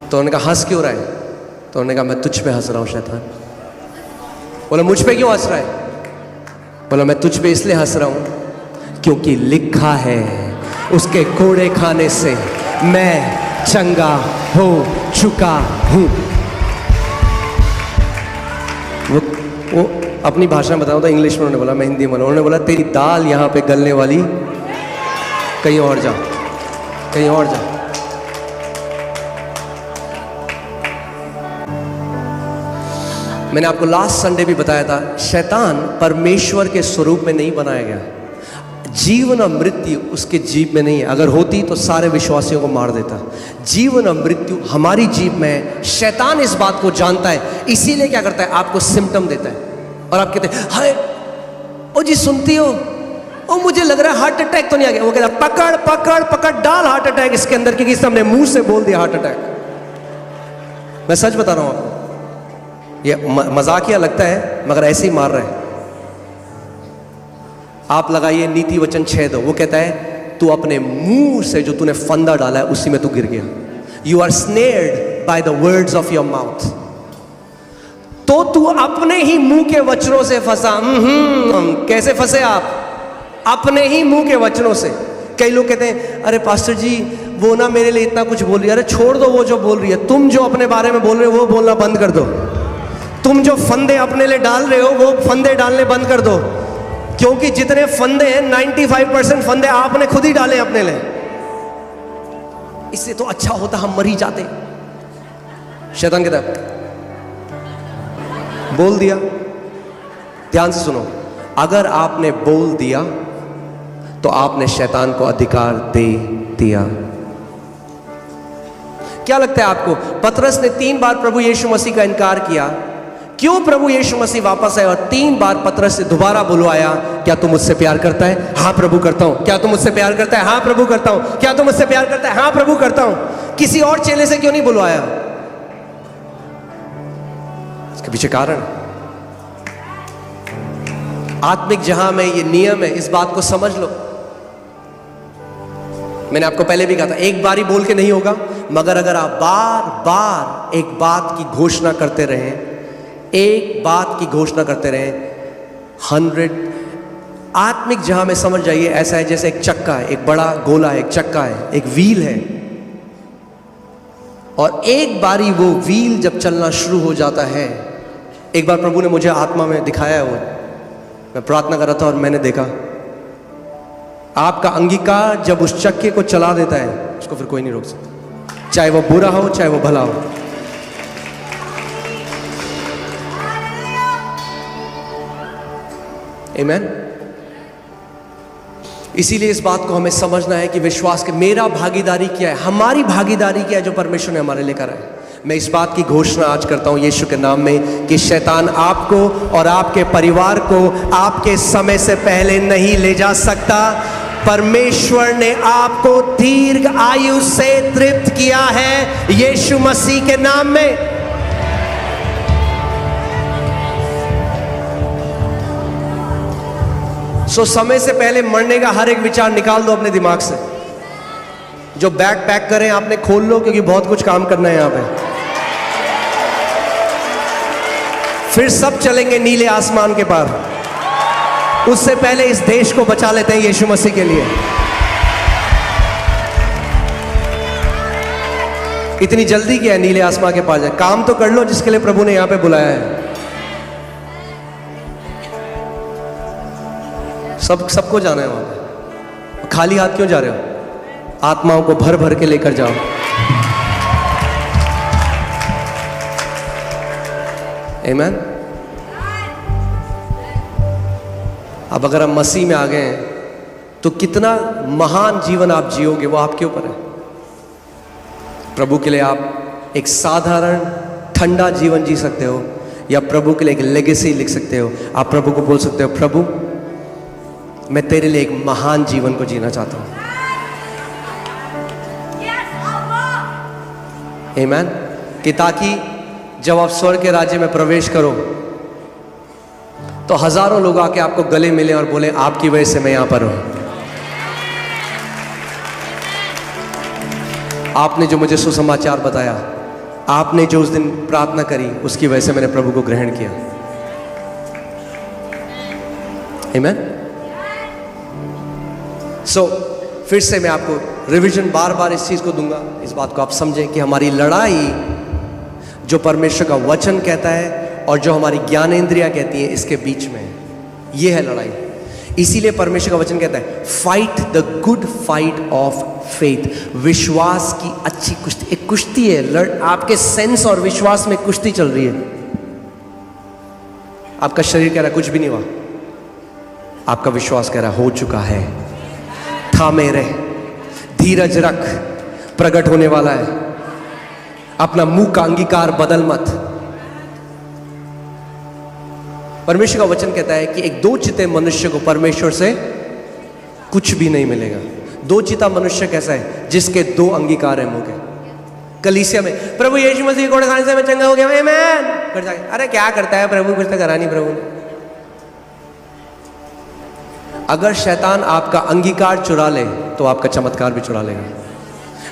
तो उन्होंने कहा हंस क्यों रहा है? तो उन्होंने कहा मैं तुझ पे हंस रहा हूँ शैतान। बोला मुझ पे क्यों हंस रहा है? बोला मैं तुझ पे इसलिए हंस रहा हूँ क्योंकि लिखा है उसके कोड़े खाने से मैं चंगा हो चुका हूँ। वो अपनी भाषा में बताऊँ तो इंग्लिश में उन्होंने बोला, मैं हिंदी में बोला। उन्होंने बोला तेरी दाल यहाँ पे गलने वाली, कहीं और जा, कहीं और जा। मैंने आपको लास्ट संडे भी बताया था, शैतान परमेश्वर के स्वरूप में नहीं बनाया गया। जीवन और मृत्यु उसके जीभ में नहीं है। अगर होती तो सारे विश्वासियों को मार देता। जीवन और मृत्यु हमारी जीभ में है। शैतान इस बात को जानता है, इसीलिए क्या करता है, आपको सिम्टम देता है और आप कहते हैं हाय ओ जी सुनती हो, ओ मुझे लग रहा है हार्ट अटैक तो नहीं आ गया। वो कहता है पकड़ पकड़ पकड़ डाल हार्ट अटैक इसके अंदर, क्योंकि इसने अपने मुंह से बोल दिया हार्ट अटैक। मैं सच बता रहा हूं आपको, ये मजाकिया लगता है मगर ऐसे ही मार रहा है। आप लगाइए नीति वचन 6:2, वो कहता है तू अपने मुंह से जो तूने फंदा डाला है उसी में तू गिर गया। You are snared by the words of your mouth. तो तू अपने ही मुंह के वचनों से फंसा। कैसे फंसे आप? अपने ही मुंह के वचनों से। कई लोग कहते हैं अरे पास्टर जी वो ना मेरे लिए इतना कुछ बोल रही है। अरे छोड़ दो वो जो बोल रही है, तुम जो अपने बारे में बोल रहे हो वो बोलना बंद कर दो। तुम जो फंदे अपने लिए डाल रहे हो वो फंदे डालने बंद कर दो, क्योंकि जितने फंदे हैं 95% फंदे आपने खुद ही डाले अपने लिए। इससे तो अच्छा होता हम मर ही जाते। शैतान कहता है बोल दिया। ध्यान से सुनो, अगर आपने बोल दिया तो आपने शैतान को अधिकार दे दिया। क्या लगता है आपको, पतरस ने 3 बार प्रभु यीशु मसीह का इनकार किया, क्यों प्रभु यीशु मसीह वापस आए और 3 बार पतरस से दोबारा बुलवाया? क्या तू मुझसे प्यार करता है? हाँ प्रभु करता हूं। क्या तू मुझसे प्यार करता है? हाँ प्रभु करता हूं। क्या तू मुझसे प्यार करता है? हाँ प्रभु करता हूं। किसी और चेले से क्यों नहीं बुलवाया? इसके पीछे कारण, आत्मिक जहां में ये नियम है, इस बात को समझ लो। मैंने आपको पहले भी कहा था, एक बार ही बोल के नहीं होगा, मगर अगर आप बार बार एक बात की घोषणा करते रहें, एक बात की घोषणा करते रहें, 100 आत्मिक जहां में समझ जाइए, ऐसा है जैसे एक चक्का है, एक बड़ा गोला है, एक चक्का है, एक व्हील है, और एक बारी वो व्हील जब चलना शुरू हो जाता है। एक बार प्रभु ने मुझे आत्मा में दिखाया, वो मैं प्रार्थना कर रहा था और मैंने देखा, आपका अंगीकार जब उस चक्के को चला देता है उसको फिर कोई नहीं रोक सकता, चाहे वो बुरा हो चाहे वो भला हो। आमीन। इसीलिए इस बात को हमें समझना है कि विश्वास के मेरा भागीदारी क्या है, हमारी भागीदारी क्या है जो परमेश्वर ने हमारे लिए करा है। मैं इस बात की घोषणा आज करता हूं यीशु के नाम में कि शैतान आपको और आपके परिवार को आपके समय से पहले नहीं ले जा सकता। परमेश्वर ने आपको दीर्घ आयु से तृप्त किया है यीशु मसीह के नाम में। समय से पहले मरने का हर एक विचार निकाल दो अपने दिमाग से। जो बैग पैक करें आपने खोल लो, क्योंकि बहुत कुछ काम करना है यहां पे। फिर सब चलेंगे नीले आसमान के पार। उससे पहले इस देश को बचा लेते हैं यीशु मसीह के लिए। इतनी जल्दी क्या है नीले आसमान के पार जाए? काम तो कर लो जिसके लिए प्रभु ने यहां पे बुलाया है। सबको जाना है वहां पे। खाली हाथ क्यों जा रहे हो? आत्माओं को भर भर के लेकर जाओ। आमीन। अब अगर हम मसीह में आ गए हैं तो कितना महान जीवन आप जियोगे वो आपके ऊपर है। प्रभु के लिए आप एक साधारण ठंडा जीवन जी सकते हो, या प्रभु के लिए एक लेगेसी लिख सकते हो। आप प्रभु को बोल सकते हो, प्रभु मैं तेरे लिए एक महान जीवन को जीना चाहता हूं। आमीन। कि ताकि जब आप स्वर्ग के राज्य में प्रवेश करो तो हजारों लोग आके आपको गले मिले और बोले आपकी वजह से मैं यहां पर हूं। आपने जो मुझे सुसमाचार बताया, आपने जो उस दिन प्रार्थना करी उसकी वजह से मैंने प्रभु को ग्रहण किया। आमीन। सो फिर से मैं आपको रिवीजन बार बार इस चीज को दूंगा, इस बात को आप समझें कि हमारी लड़ाई जो परमेश्वर का वचन कहता है और जो हमारी ज्ञानेंद्रियां कहती हैं इसके बीच में ये है लड़ाई। इसीलिए परमेश्वर का वचन कहता है fight the good fight of faith, विश्वास की अच्छी कुश्ती। एक कुश्ती है, आपके सेंस और विश्वास में कुश्ती चल रही है। आपका शरीर कह रहा है कुछ भी नहीं हुआ, आपका विश्वास कह रहा है हो चुका है। थामे रहे, धीरज रख, प्रकट होने वाला है। अपना मुंह का अंगीकार बदल मत। परमेश्वर का वचन कहता है कि एक दो चिते मनुष्य को परमेश्वर से कुछ भी नहीं मिलेगा। दो चिता मनुष्य कैसा है? जिसके दो अंगीकार है मुंह के। कलीसिया में प्रभु यीशु मसीह को खाने से मैं चंगा हो गया, आमेन। अरे क्या करता है प्रभु, कुछ तो करा नहीं प्रभु ने। अगर शैतान आपका अंगीकार चुरा ले तो आपका चमत्कार भी चुरा लेगा।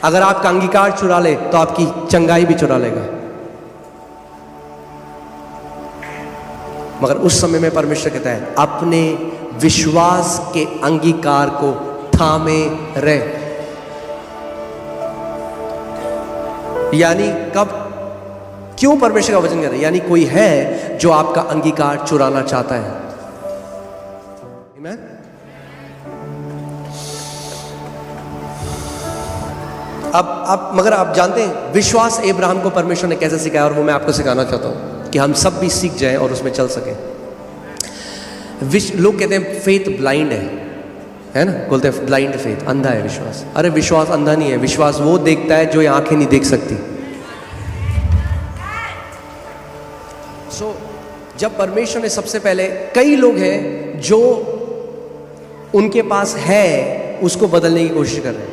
अगर आपका अंगीकार चुरा ले तो आपकी चंगाई भी चुरा लेगा। मगर उस समय में परमेश्वर कहता है अपने विश्वास के अंगीकार को थामे रहे। यानी कब, क्यों परमेश्वर का वचन कह रहा है? यानी कोई है जो आपका अंगीकार चुराना चाहता है। आमीन। अब मगर आप जानते हैं विश्वास अब्राहम को परमेश्वर ने कैसे सिखाया, और वो मैं आपको सिखाना चाहता हूं कि हम सब भी सीख जाएं और उसमें चल सकें। लोग कहते हैं फेथ ब्लाइंड है ना, बोलते हैं ब्लाइंड फेथ, अंधा है विश्वास। अरे विश्वास अंधा नहीं है, विश्वास वो देखता है जो ये आंखें नहीं देख सकती। जब परमेश्वर ने सबसे पहले, कई लोग हैं जो उनके पास है उसको बदलने की कोशिश कर रहे हैं।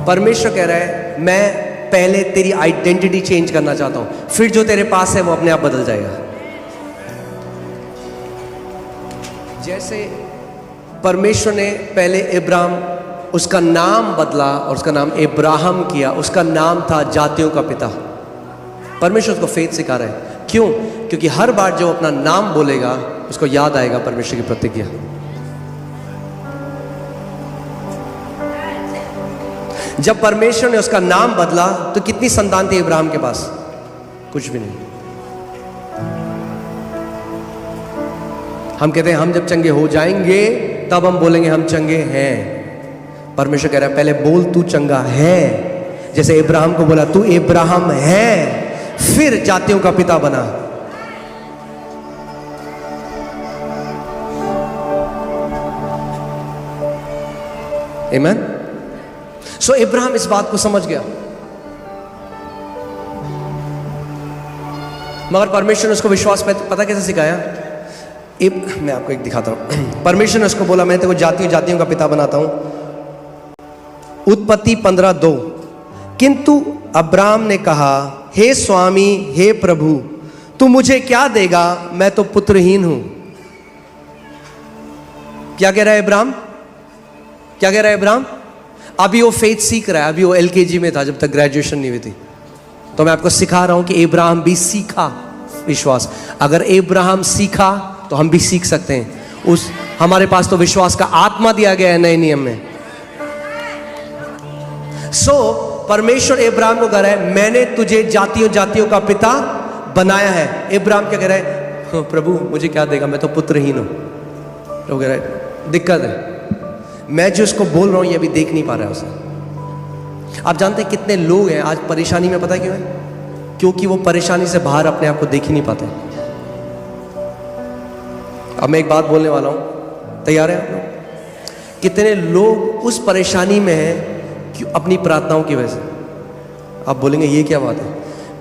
परमेश्वर कह रहा है मैं पहले तेरी आइडेंटिटी चेंज करना चाहता हूं, फिर जो तेरे पास है वो अपने आप बदल जाएगा। जैसे परमेश्वर ने पहले इब्राहिम, उसका नाम बदला और उसका नाम इब्राहिम किया। उसका नाम था जातियों का पिता। परमेश्वर उसको फेथ सिखा रहा है। क्यों? क्योंकि हर बार जो अपना नाम बोलेगा उसको याद आएगा परमेश्वर की प्रतिज्ञा। जब परमेश्वर ने उसका नाम बदला तो कितनी संतान थी इब्राहिम के पास? कुछ भी नहीं। हम कहते हैं हम जब चंगे हो जाएंगे तब हम बोलेंगे हम चंगे हैं। परमेश्वर कह रहा है पहले बोल तू चंगा है। जैसे इब्राहिम को बोला तू इब्राहिम है, फिर जातियों का पिता बना। आमीन। सो इब्राहिम इस बात को समझ गया, मगर परमेश्वर ने उसको विश्वास पता कैसे सिखाया? मैं आपको एक दिखाता हूं। परमेश्वर ने उसको बोला मैं तेरे को जातियों का पिता बनाता हूं। उत्पत्ति 15:2। किंतु अब्राम ने कहा हे स्वामी, हे प्रभु, तू मुझे क्या देगा? मैं तो पुत्रहीन हूं। क्या कह रहा है इब्राहिम? क्या कह रहा है इब्राहिम? अभी वो फेथ सीख रहा है। अभी वो एलकेजी में था जब तक ग्रेजुएशन नहीं हुई थी। तो मैं आपको सिखा रहा हूं कि इब्राहिम भी सीखा विश्वास। अगर इब्राहिम सीखा तो हम भी सीख सकते हैं। हमारे पास तो विश्वास का आत्मा दिया गया है नए नियम में। परमेश्वर इब्राहिम को कह रहा है मैंने तुझे जातियों का पिता बनाया है। इब्राहिम क्या कह रहा है? प्रभु मुझे क्या देगा? मैं तो पुत्रहीन हूं। प्रभु कह रहा है दिक्कत है, मैं जो इसको बोल रहा हूं ये अभी देख नहीं पा रहा है उसे। आप जानते हैं कितने लोग हैं आज परेशानी में? पता क्यों है? क्योंकि वो परेशानी से बाहर अपने आप को देख ही नहीं पाते। अब मैं एक बात बोलने वाला हूं, तैयार है आप लोग? कितने लोग उस परेशानी में हैं अपनी प्रार्थनाओं की वजह से। आप बोलेंगे ये क्या बात है?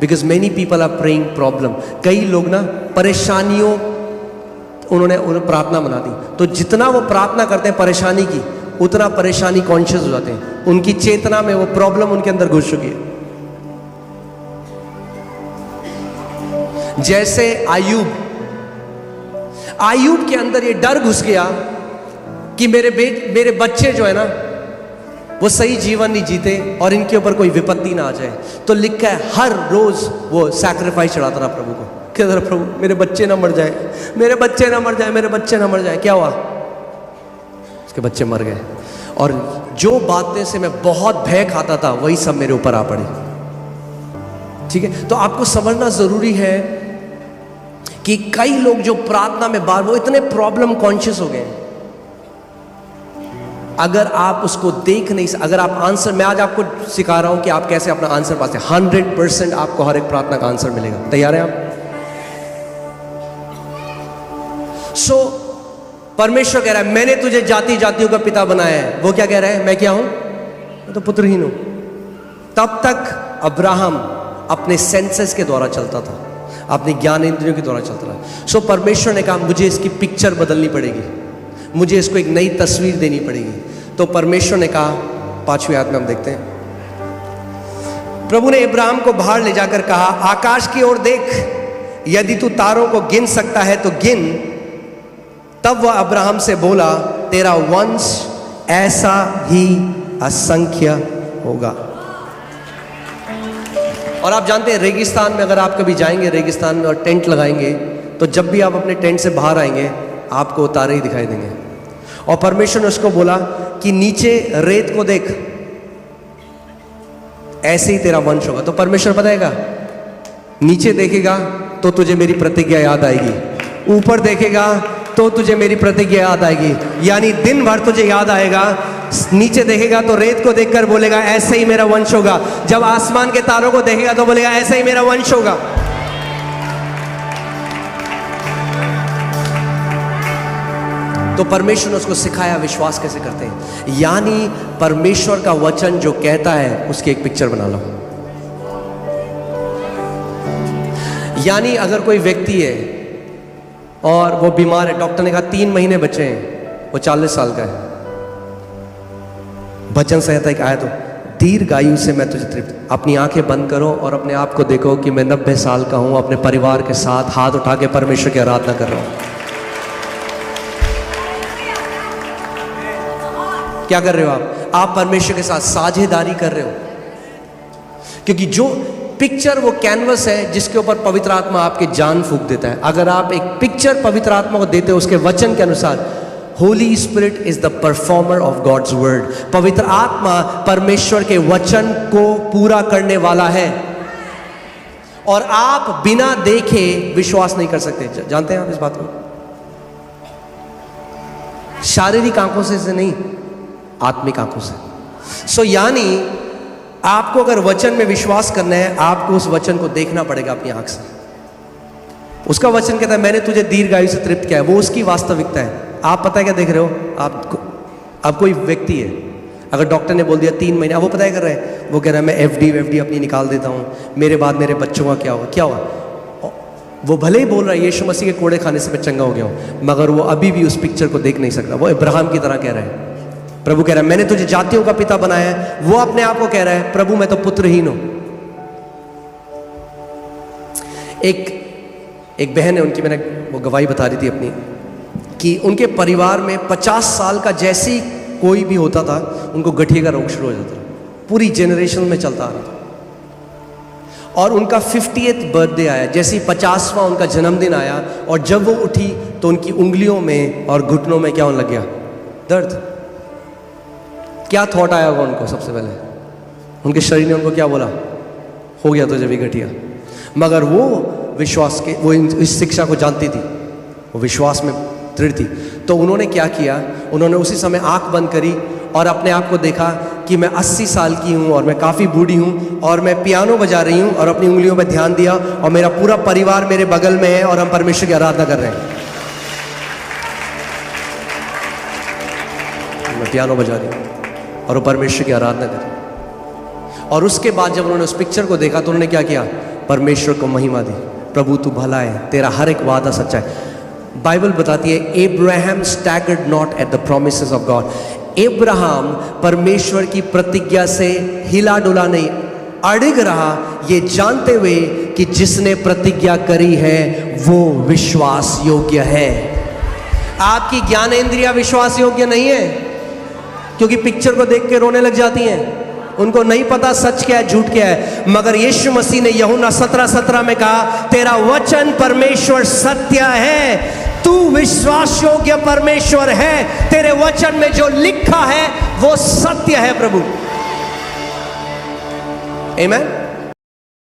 Because many people are praying problem. कई लोग ना परेशानियों उन्होंने प्रार्थना बना दी, तो जितना वो प्रार्थना करते हैं परेशानी की, उतना परेशानी कॉन्शियस हो जाते हैं। उनकी चेतना में वो प्रॉब्लम उनके अंदर घुस चुकी है। जैसे आयूब के अंदर ये डर घुस गया कि मेरे बच्चे जो है ना वो सही जीवन नहीं जीते और इनके ऊपर कोई विपत्ति ना आ जाए। तो लिखा है हर रोज वो सैक्रिफाइस चढ़ाता रहा प्रभु को, कहता रहा प्रभु मेरे बच्चे ना मर जाए, मेरे बच्चे ना मर जाए, मेरे बच्चे ना मर जाए। क्या हुआ? उसके बच्चे मर गए। और जो बातें से मैं बहुत भय खाता था वही सब मेरे ऊपर आ पड़ी। ठीक है, तो आपको समझना जरूरी है कि कई लोग जो प्रार्थना में बार वो इतने प्रॉब्लम कॉन्शियस हो गए, अगर आप उसको देख नहीं, अगर आप आंसर, मैं आज आपको सिखा रहा हूं कि आप कैसे अपना आंसर पाते हैं। 100% आपको हर एक प्रार्थना का आंसर मिलेगा। तैयार हैं आप? परमेश्वर कह रहा है मैंने तुझे जाति जातियों का पिता बनाया है। वो क्या कह रहा है? मैं क्या हूं? मैं तो पुत्रहीन हूं। तब तक अब्राहम अपने सेंसेस के द्वारा चलता था, अपने ज्ञान इंद्रियों के द्वारा चलता था। परमेश्वर ने कहा मुझे इसकी पिक्चर बदलनी पड़ेगी, मुझे इसको एक नई तस्वीर देनी पड़ेगी। तो परमेश्वर ने कहा, 5वीं आयत में हम देखते हैं, प्रभु ने इब्राहिम को बाहर ले जाकर कहा आकाश की ओर देख, यदि तू तारों को गिन सकता है तो गिन। तब वह अब्राहम से बोला तेरा वंश ऐसा ही असंख्य होगा। और आप जानते हैं रेगिस्तान में अगर आप कभी जाएंगे रेगिस्तान में और टेंट लगाएंगे, तो जब भी आप अपने टेंट से बाहर आएंगे आपको तारे ही दिखाई देंगे। और परमेश्वर ने उसको बोला कि नीचे रेत को देख, ऐसे ही तेरा वंश होगा। तो परमेश्वर बताएगा नीचे देखेगा तो तुझे मेरी प्रतिज्ञा याद आएगी, ऊपर देखेगा तो तुझे मेरी प्रतिज्ञा याद आएगी। यानी दिन भर तुझे याद आएगा। नीचे देखेगा तो रेत को देखकर बोलेगा ऐसे ही मेरा वंश होगा। जब आसमान के तारों को देखेगा तो बोलेगा ऐसे ही मेरा वंश होगा। तो परमेश्वर ने उसको सिखाया विश्वास कैसे करते हैं। यानी परमेश्वर का वचन जो कहता है उसकी एक पिक्चर बना लो। यानी अगर कोई व्यक्ति है और वो बीमार है, डॉक्टर ने कहा 3 महीने बचे हैं, वो 40 साल का है, वचन संहिता एक आयत हो, दीर्घायु से मैं तुझे तृप्त। अपनी आंखें बंद करो और अपने आप को देखो कि मैं 90 साल का हूं, अपने परिवार के साथ हाथ उठा के परमेश्वर की आराधना कर रहा हूं। क्या कर रहे हो आप परमेश्वर के साथ साझेदारी कर रहे हो। क्योंकि जो पिक्चर वो कैनवस है जिसके ऊपर पवित्र आत्मा आपके जान फूंक देता है। अगर आप एक पिक्चर पवित्र आत्मा को देते हो उसके वचन के अनुसार, holy spirit is the performer of God's word. पवित्र आत्मा परमेश्वर के वचन को पूरा करने वाला है और आप बिना देखे विश्वास नहीं कर सकते। जानते हैं आप इस बात को? शारीरिक आंखों से नहीं, आत्मिक आंखों से। यानी आपको अगर वचन में विश्वास करना है, आपको उस वचन को देखना पड़ेगा अपनी आंख से। उसका वचन कहता है मैंने तुझे दीर्घायु से तृप्त किया है, वो उसकी वास्तविकता है। आप पता है क्या देख रहे हो? आप कोई व्यक्ति है, अगर डॉक्टर ने बोल दिया 3 महीने, अब वो पता है कर रहे हैं, वो कह रहा है मैं एफडी अपनी निकाल देता हूँ, मेरे बाद मेरे बच्चों का क्या होगा। क्या हुआ? वो भले ही बोल रहा है यीशु मसीह के कोड़े खाने से मैं चंगा हो गया हूँ, मगर वो अभी भी उस पिक्चर को देख नहीं सकता। वो इब्राहिम की तरह कह रहा है। प्रभु कह रहा है मैंने तुझे जातियों का पिता बनाया है, वो अपने आप को कह रहा है प्रभु मैं तो पुत्रहीन हूं। एक बहन है, उनकी मैंने वो गवाही बता रही थी अपनी, कि उनके परिवार में 50 साल का जैसे ही कोई भी होता था उनको गठिया का रोग शुरू हो जाता था, पूरी जनरेशन में चलता आ रहा था। और उनका 50th बर्थडे आया, जैसे ही 50वां उनका जन्मदिन आया, और जब वो उठी तो उनकी उंगलियों में और घुटनों में क्या होने लग गया? दर्द। क्या थॉट आया होगा उनको? सबसे पहले उनके शरीर ने उनको क्या बोला? हो गया तो जब भी घटिया। मगर वो विश्वास के, वो इस शिक्षा को जानती थी, वो विश्वास में दृढ़ थी। तो उन्होंने क्या किया? उन्होंने उसी समय आंख बंद करी और अपने आप को देखा कि मैं 80 साल की हूँ और मैं काफ़ी बूढ़ी हूँ और मैं पियानो बजा रही हूँ, और अपनी उंगलियों पर ध्यान दिया और मेरा पूरा परिवार मेरे बगल में है और हम परमेश्वर की आराधना कर रहे हैं। मैं पियानो बजा रही हूँ और वो परमेश्वर की आराधना करें। और उसके बाद जब उन्होंने उस पिक्चर को देखा तो उन्होंने क्या किया? परमेश्वर को महिमा दी। प्रभु तू भला है, तेरा हर एक वादा सच्चा है। बाइबल बताती है Abraham staggered not at the promises of God. Abraham परमेश्वर की प्रतिज्ञा से हिला डुला नहीं, अड़िग रहा, ये जानते हुए कि जिसने प्रतिज्ञा करी है वो विश्वास योग्य है। आपकी ज्ञानेंद्रिया विश्वास योग्य नहीं है। क्योंकि पिक्चर को देख के रोने लग जाती हैं, उनको नहीं पता सच क्या है झूठ क्या है। मगर यीशु मसीह ने यूहन्ना 17:17 में कहा, तेरा वचन परमेश्वर सत्य है, तू विश्वास योग्य परमेश्वर है, तेरे वचन में जो लिखा है वो सत्य है प्रभु। आमीन।